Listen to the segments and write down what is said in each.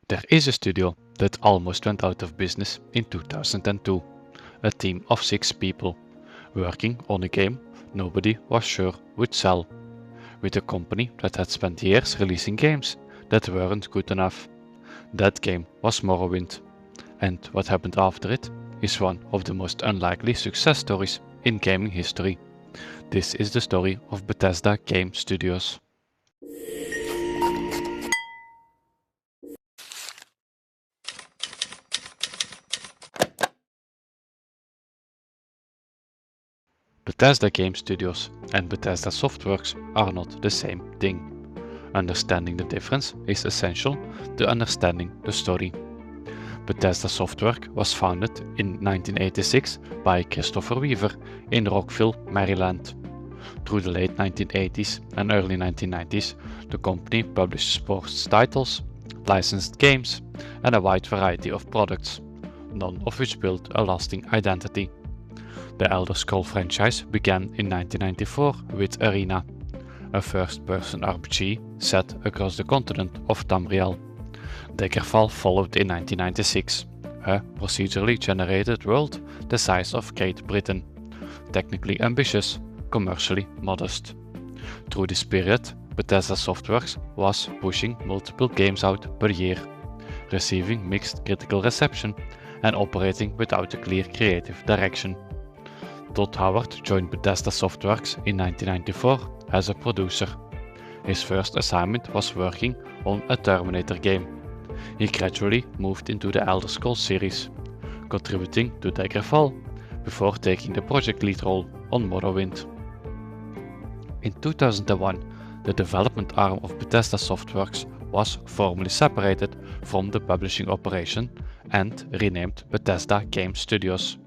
There is a studio that almost went out of business in 2002, a team of 6 people, working on a game nobody was sure would sell, with a company that had spent years releasing games that weren't good enough. That game was Morrowind, and what happened after it is one of the most unlikely success stories in gaming history. This is the story of Bethesda Game Studios. Bethesda Game Studios and Bethesda Softworks are not the same thing. Understanding the difference is essential to understanding the story. Bethesda Softworks was founded in 1986 by Christopher Weaver in Rockville, Maryland. Through the late 1980s and early 1990s, the company published sports titles, licensed games, and a wide variety of products, none of which built a lasting identity. The Elder Scrolls franchise began in 1994 with Arena, a first-person RPG set across the continent of Tamriel. Daggerfall followed in 1996, a procedurally generated world the size of Great Britain, technically ambitious, commercially modest. Through this period, Bethesda Softworks was pushing multiple games out per year, receiving mixed critical reception and operating without a clear creative direction. Todd Howard joined Bethesda Softworks in 1994 as a producer. His first assignment was working on a Terminator game. He gradually moved into the Elder Scrolls series, contributing to Daggerfall before taking the project lead role on Morrowind. In 2001, the development arm of Bethesda Softworks was formally separated from the publishing operation and renamed Bethesda Game Studios.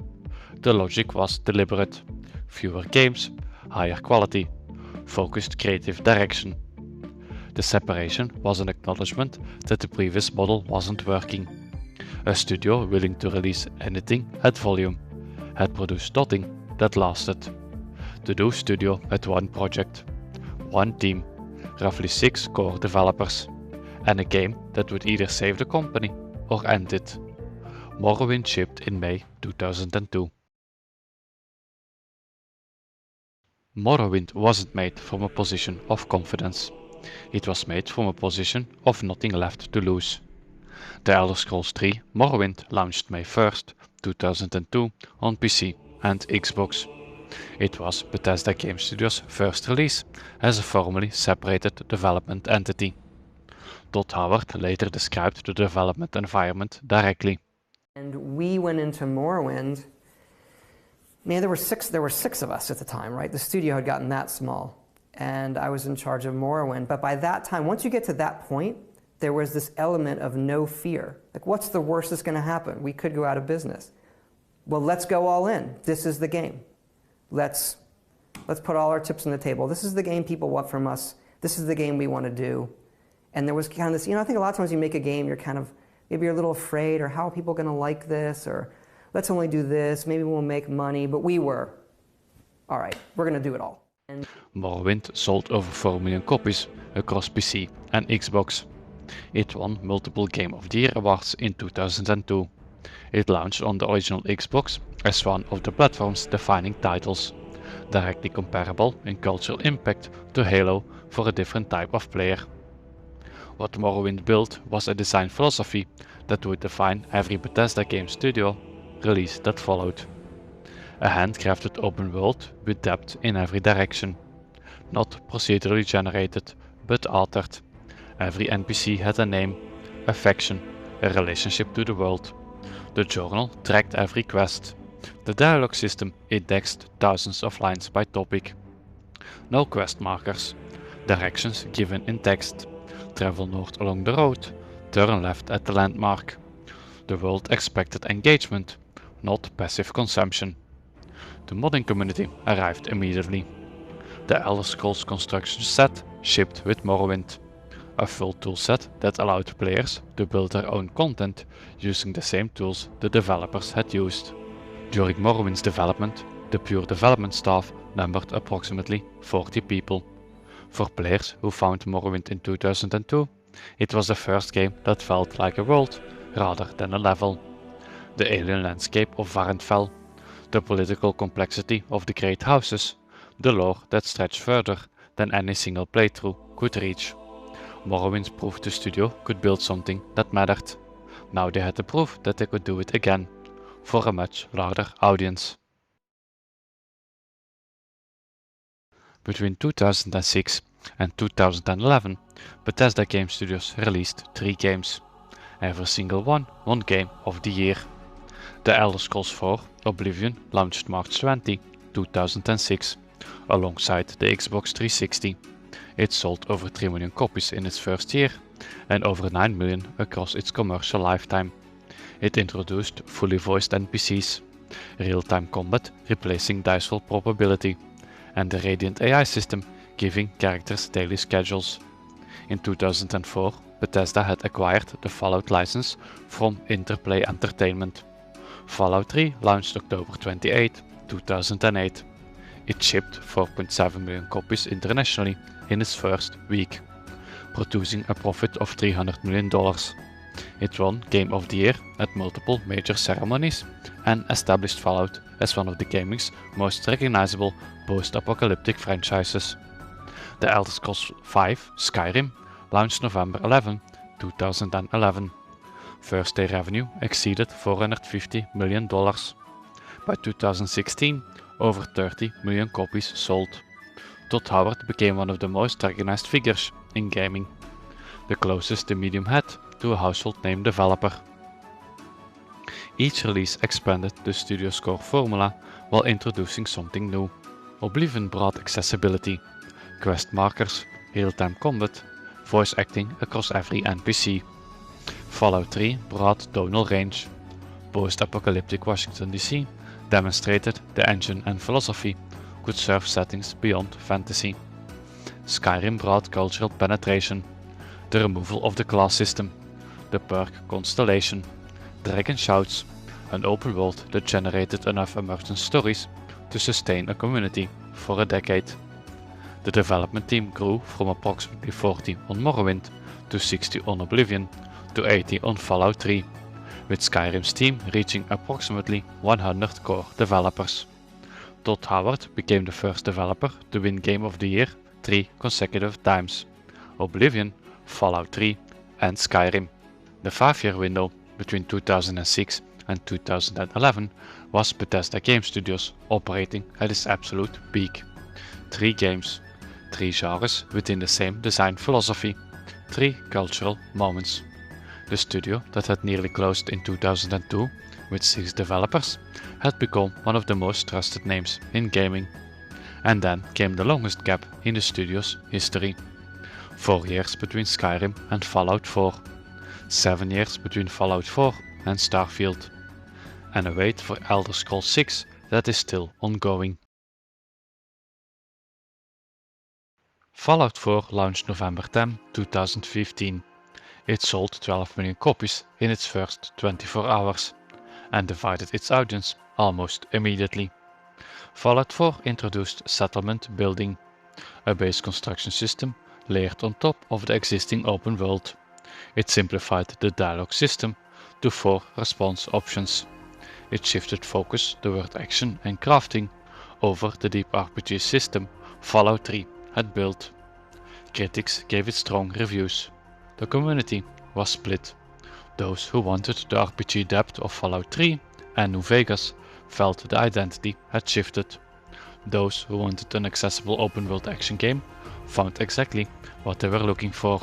The logic was deliberate: fewer games, higher quality, focused creative direction. The separation was an acknowledgement that the previous model wasn't working. A studio willing to release anything at volume had produced nothing that lasted. The new studio had one project, one team, roughly 6 core developers, and a game that would either save the company or end it. Morrowind shipped in May 2002. Morrowind wasn't made from a position of confidence. It was made from a position of nothing left to lose. The Elder Scrolls 3 Morrowind launched May 1st, 2002 on PC and Xbox. It was Bethesda Game Studios' first release as a formally separated development entity. Todd Howard later described the development environment directly. And we went into Morrowind. Man, there were six of us at the time, right? The studio had gotten that small, and I was in charge of Morrowind. But by that time, once you get to that point, there was this element of no fear. Like, what's the worst that's going to happen? We could go out of business. Well, let's go all in. This is the game. Let's put all our chips on the table. This is the game people want from us. This is the game we want to do. And there was kind of this, I think a lot of times you make a game, you're kind of, maybe you're a little afraid, or how are people going to like this, or let's only do this, maybe we'll make money, but we were, all right, we're going to do it all. Morrowind sold over 4 million copies across PC and Xbox. It won multiple Game of the Year awards in 2002. It launched on the original Xbox as one of the platform's defining titles, directly comparable in cultural impact to Halo for a different type of player. What Morrowind built was a design philosophy that would define every Bethesda game studio release that followed. A handcrafted open world with depth in every direction. Not procedurally generated, but authored. Every NPC had a name, a faction, a relationship to the world. The journal tracked every quest. The dialogue system indexed thousands of lines by topic. No quest markers. Directions given in text. Travel north along the road. Turn left at the landmark. The world expected engagement, not passive consumption. The modding community arrived immediately. The Elder Scrolls construction set shipped with Morrowind, a full toolset that allowed players to build their own content using the same tools the developers had used. During Morrowind's development, the pure development staff numbered approximately 40 people. For players who found Morrowind in 2002, It was the first game that felt like a world rather than a level. The alien landscape of Varenfell, the political complexity of the great houses, the lore that stretched further than any single playthrough could reach. Morrowind proved the studio could build something that mattered. Now they had to prove that they could do it again, for a much larger audience. Between 2006 and 2011, Bethesda Game Studios released 3 games. Every single one won Game of the Year. The Elder Scrolls 4 Oblivion launched March 20, 2006, alongside the Xbox 360. It sold over 3 million copies in its first year, and over 9 million across its commercial lifetime. It introduced fully voiced NPCs, real-time combat replacing dice roll probability, and the Radiant AI system giving characters daily schedules. In 2004, Bethesda had acquired the Fallout license from Interplay Entertainment. Fallout 3 launched October 28, 2008. It shipped 4.7 million copies internationally in its first week, producing a profit of $300 million. It won Game of the Year at multiple major ceremonies and established Fallout as one of the gaming's most recognizable post-apocalyptic franchises. The Elder Scrolls V Skyrim launched November 11, 2011. First day revenue exceeded $450 million. By 2016, over 30 million copies sold. Todd Howard became one of the most recognized figures in gaming, the closest the medium had to a household name developer. Each release expanded the studio's core formula while introducing something new. Oblivion brought accessibility, quest markers, real-time combat, voice acting across every NPC. Fallout 3 brought tonal range. Post-apocalyptic Washington DC demonstrated the engine and philosophy could serve settings beyond fantasy. Skyrim brought cultural penetration, the removal of the class system, the perk Constellation, Dragon Shouts, an open world that generated enough emergent stories to sustain a community for a decade. The development team grew from approximately 40 on Morrowind to 60 on Oblivion to 80 on Fallout 3, with Skyrim's team reaching approximately 100 core developers. Todd Howard became the first developer to win Game of the Year 3 consecutive times: Oblivion, Fallout 3 and Skyrim. The 5-year window between 2006 and 2011 was Bethesda Game Studios operating at its absolute peak. 3 games, 3 genres within the same design philosophy, 3 cultural moments. The studio that had nearly closed in 2002 with 6 developers had become one of the most trusted names in gaming. And then came the longest gap in the studio's history. 4 years between Skyrim and Fallout 4, 7 years between Fallout 4 and Starfield, and a wait for Elder Scrolls 6 that is still ongoing. Fallout 4 launched November 10, 2015. It sold 12 million copies in its first 24 hours, and divided its audience almost immediately. Fallout 4 introduced settlement building, a base construction system layered on top of the existing open world. It simplified the dialogue system to 4 response options. It shifted focus toward action and crafting over the deep RPG system Fallout 3 had built. Critics gave it strong reviews. The community was split. Those who wanted the RPG depth of Fallout 3 and New Vegas felt the identity had shifted. Those who wanted an accessible open-world action game found exactly what they were looking for.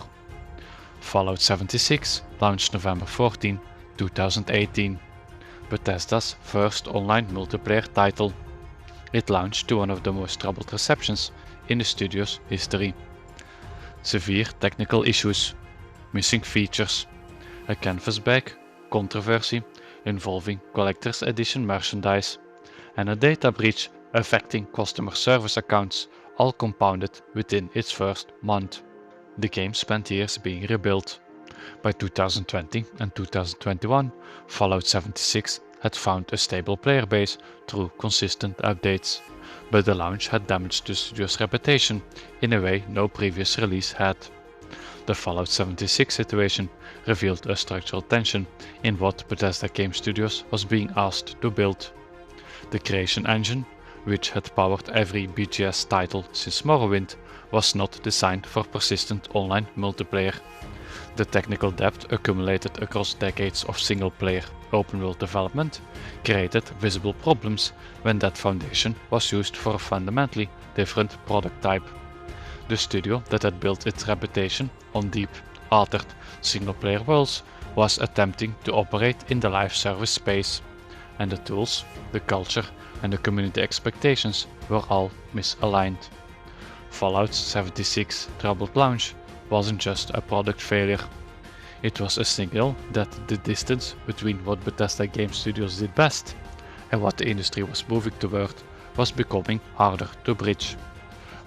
Fallout 76 launched November 14, 2018. Bethesda's first online multiplayer title. It launched to one of the most troubled receptions in the studio's history. Severe technical issues, missing features, a canvas bag, controversy involving collector's edition merchandise, and a data breach affecting customer service accounts, all compounded within its first month. The game spent years being rebuilt. By 2020 and 2021, Fallout 76 had found a stable player base through consistent updates, but the launch had damaged the studio's reputation in a way no previous release had. The Fallout 76 situation revealed a structural tension in what Bethesda Game Studios was being asked to build. The creation engine, which had powered every BGS title since Morrowind, was not designed for persistent online multiplayer. The technical debt accumulated across decades of single-player open-world development created visible problems when that foundation was used for a fundamentally different product type. The studio that had built its reputation on deep, altered single-player worlds was attempting to operate in the live service space, and the tools, the culture, and the community expectations were all misaligned. Fallout 76 troubled launch wasn't just a product failure. It was a signal that the distance between what Bethesda Game Studios did best and what the industry was moving toward was becoming harder to bridge.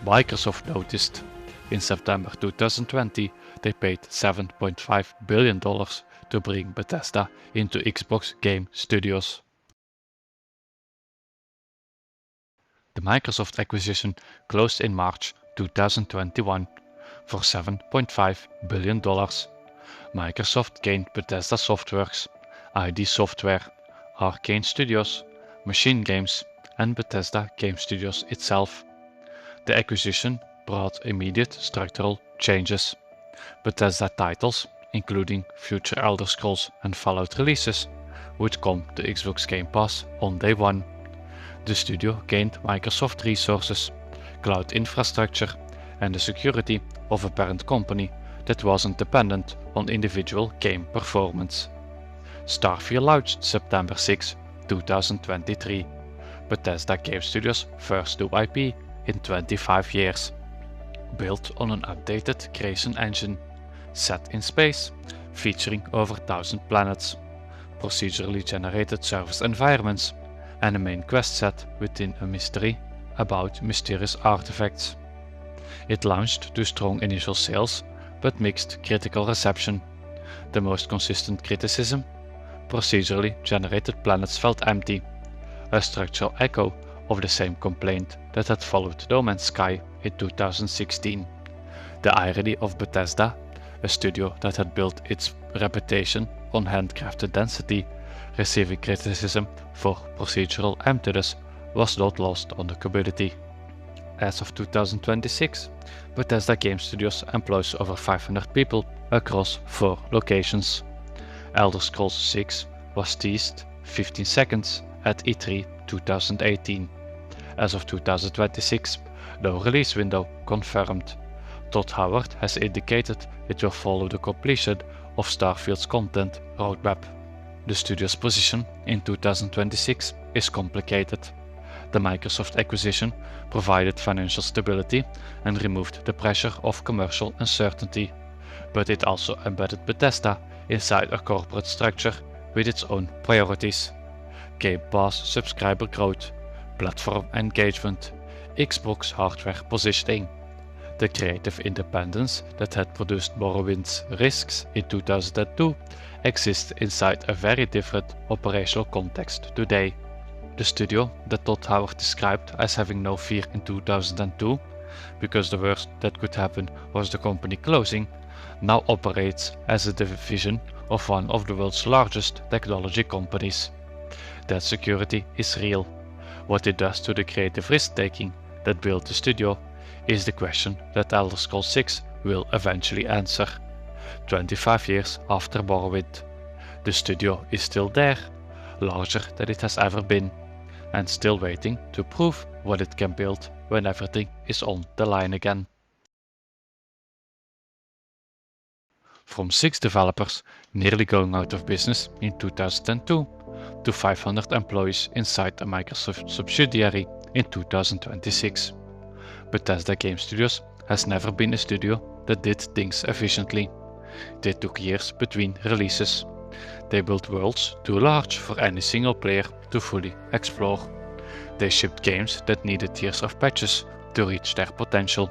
Microsoft noticed. In September 2020, they paid $7.5 billion to bring Bethesda into Xbox Game Studios. The Microsoft acquisition closed in March 2021 for $7.5 billion. Microsoft gained Bethesda Softworks, ID Software, Arcane Studios, Machine Games, and Bethesda Game Studios itself. The acquisition brought immediate structural changes. Bethesda titles, including future Elder Scrolls and Fallout releases, would come to Xbox Game Pass on day one. The studio gained Microsoft resources, cloud infrastructure, and the security of a parent company that wasn't dependent on individual game performance. Starfield launched September 6, 2023, Bethesda Game Studios' first new IP in 25 years. Built on an updated creation engine, set in space, featuring over 1,000 planets, procedurally generated service environments, and a main quest set within a mystery about mysterious artifacts. It launched to strong initial sales, but mixed critical reception. The most consistent criticism? Procedurally generated planets felt empty, a structural echo of the same complaint that had followed No Man's Sky in 2016. The irony of Bethesda, a studio that had built its reputation on handcrafted density, receiving criticism for procedural emptiness, was not lost on the community. As of 2026, Bethesda Game Studios employs over 500 people across 4 locations. Elder Scrolls 6 was teased 15 seconds at E3 2018. As of 2026, no release window confirmed. Todd Howard has indicated it will follow the completion of Starfield's content roadmap. The studio's position in 2026 is complicated. The Microsoft acquisition provided financial stability and removed the pressure of commercial uncertainty, but it also embedded Bethesda inside a corporate structure with its own priorities: Game Pass subscriber growth, platform engagement, Xbox hardware positioning. The creative independence that had produced Morrowind's risks in 2002 exists inside a very different operational context today. The studio that Todd Howard described as having no fear in 2002, because the worst that could happen was the company closing, now operates as a division of one of the world's largest technology companies. That security is real. What it does to the creative risk-taking that built the studio is the question that Elder Scrolls 6 will eventually answer. 25 years after Morrowind, the studio is still there, larger than it has ever been, and still waiting to prove what it can build when everything is on the line again. From 6 developers nearly going out of business in 2002 to 500 employees inside a Microsoft subsidiary in 2026. Bethesda Game Studios has never been a studio that did things efficiently. They took years between releases. They built worlds too large for any single player to fully explore. They shipped games that needed years of patches to reach their potential.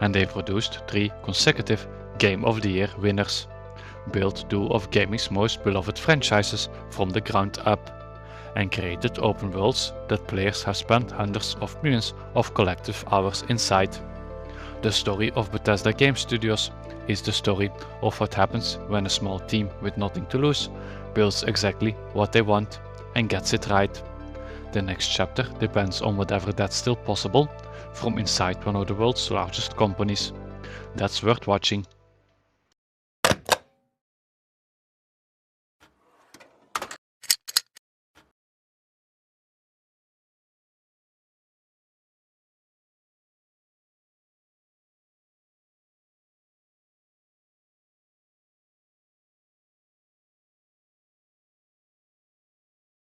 And they produced 3 consecutive Game of the Year winners, built 2 of gaming's most beloved franchises from the ground up, and created open worlds that players have spent hundreds of millions of collective hours inside. The story of Bethesda Game Studios is the story of what happens when a small team with nothing to lose builds exactly what they want and gets it right. The next chapter depends on whatever that's still possible from inside one of the world's largest companies. That's worth watching.